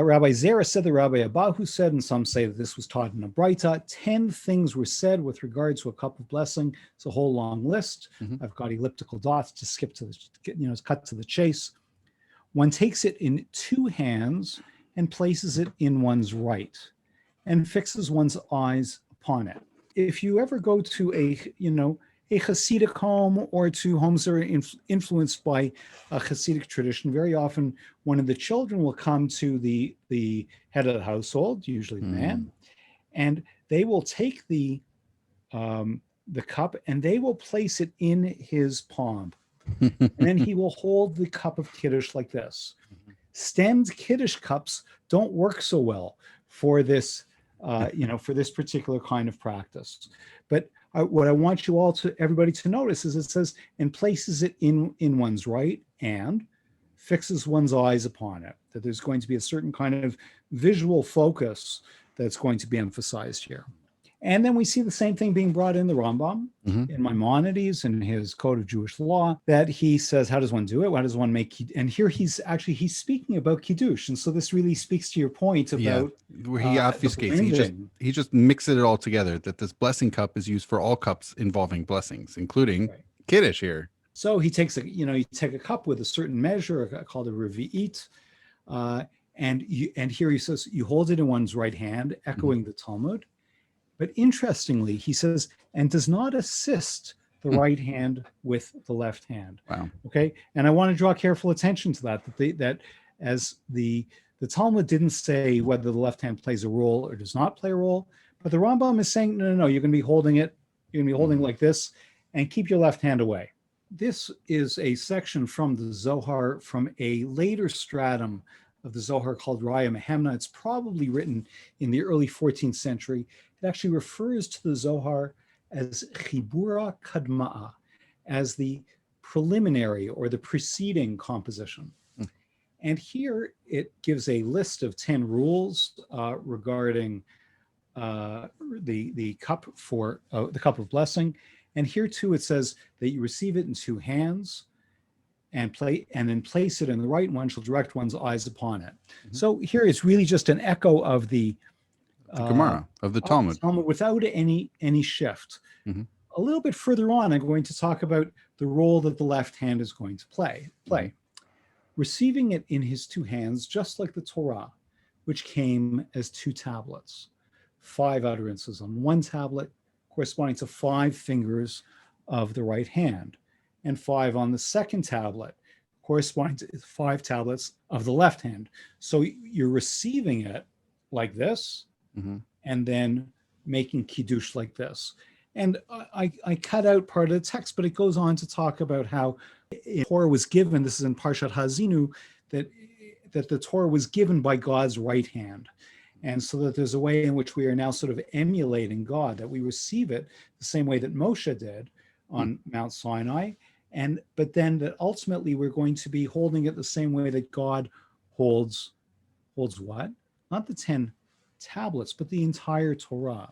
Rabbi Zera said, the Rabbi Abahu said, and some say that this was taught in a Braita. 10 things were said with regard to a cup of blessing. It's a whole long list. I've got elliptical dots to skip to the, cut to the chase. One takes it in two hands and places it in one's right and fixes one's eyes upon it. If you ever go to a Hasidic home or to homes that are influenced by a Hasidic tradition, very often one of the children will come to the head of the household, usually the man, and they will take the cup and they will place it in his palm. And then he will hold the cup of Kiddush like this. Stemmed Kiddush cups don't work so well for this, for this particular kind of practice. But what I want you all everybody to notice is it says, and places it in one's right and fixes one's eyes upon it, that there's going to be a certain kind of visual focus that's going to be emphasized here. And then we see the same thing being brought in the Rambam in Maimonides in his Code of Jewish Law, that he says, how does one do it? How does one make, and here he's speaking about Kiddush. And so this really speaks to your point about where he obfuscates. He just mixes it all together, that this blessing cup is used for all cups involving blessings, including Kiddush here. So he takes you take a cup with a certain measure called a revi'it, and here he says, you hold it in one's right hand, echoing the Talmud. But interestingly, he says, and does not assist the right hand with the left hand. Wow. Okay. And I want to draw careful attention to that as the Talmud didn't say whether the left hand plays a role or does not play a role, but the Rambam is saying, no, you're going to be holding it. You're going to be holding like this and keep your left hand away. This is a section from the Zohar, from a later stratum of the Zohar called Raya Mehemna. It's probably written in the early 14th century. It actually refers to the Zohar as Chibura Kadma'a, as the preliminary or the preceding composition. And here it gives a list of 10 rules regarding the cup the cup of blessing. And here too, it says that you receive it in two hands and then place it in the right one, shall direct one's eyes upon it. So here it's really just an echo of the Gemara, of the Talmud. Without any shift. A little bit further on, I'm going to talk about the role that the left hand is going to play. Receiving it in his two hands, just like the Torah, which came as two tablets, 5 utterances on one tablet, corresponding to 5 fingers of the right hand, and 5 on the second tablet, corresponding to 5 tablets of the left hand. So you're receiving it like this, and then making Kiddush like this. And I cut out part of the text, but it goes on to talk about how Torah was given, this is in Parshat Hazinu, that the Torah was given by God's right hand. And so that there's a way in which we are now sort of emulating God, that we receive it the same way that Moshe did on Mount Sinai. But then that ultimately we're going to be holding it the same way that God holds what? Not the 10 tablets, but the entire Torah.